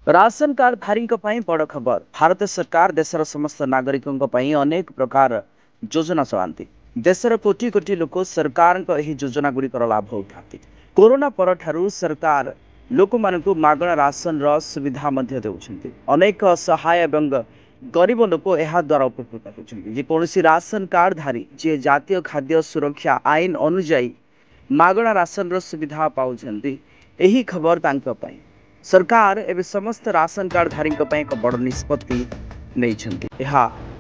Ration card धारी बड़ खबर। भारत सरकार देशर समस्त नागरिकों अनेक प्रकार योजना चलाती। देशर कोटी कोटी लोक सरकार योजना गुड़िकर लाभ उठाती। कोरोना पर ठारू सरकार लोक मानू मागणा राशन सुविधा देउछन्ति। अनेक असहाय एवं गरीब लोक यह द्वारा उपकृत होती। जेकोसी राशन कार्ड धारी जी जातीय खाद्य सुरक्षा आईन अनुजाई मागणा राशन सुविधा पाउछन्ति। एही खबर तांको पई सरकार एवं समस्त राशन कार्ड धारी एक बड़ निष्पत्ति नहीं।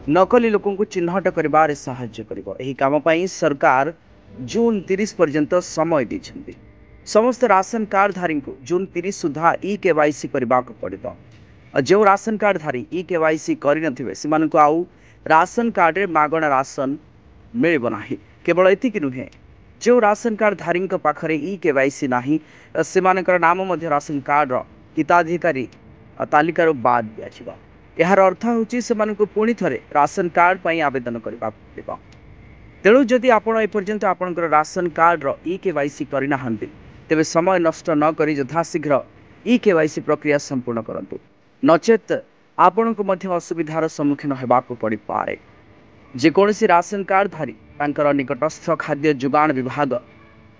नकली लोक चिन्हट कर साहाय्य काम सरकार जून 30 पर्यंत समय देते। समस्त राशन कार्ड धारी को जून 30 सुधा केवाईसी करने को पड़ो। जो राशन कार्ड धारी केवाईसी करें आउ राशन कार्ड रे मागणा राशन मिलना। केवल एतिक नुहे, जो राशन कार्ड धारी पाखरे केवाईसी ना से नाम राशन कार्ड हिताधिकारी तालिकार बाद दिया। यार अर्थ हूँ पुणी थे राशन कार्ड पर आवेदन करने पड़ो। तेणु जदि आपण एपर्यंत आपण राशन कार्ड केवाईसी करना तेरे समय नष्ट नक यथाशीघ्र केवाईसी प्रक्रिया संपूर्ण करूँ। नचेत आपण को असुविधार सम्मुखीन होगाक पड़ पाए। जेकोसी राशन कार्ड धारी निकटस्थ खाद्य जोगाण विभाग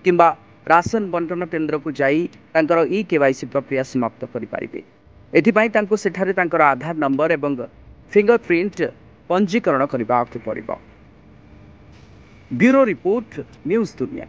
किंबा राशन बंटन केन्द्र को जाई केवाईसी प्रक्रिया समाप्त करें। एथिपाई सेठारे आधार नंबर एवं फिंगरप्रिंट पंजीकरण करने को पड़ो। ब्यूरो रिपोर्ट, न्यूज़ दुनिया।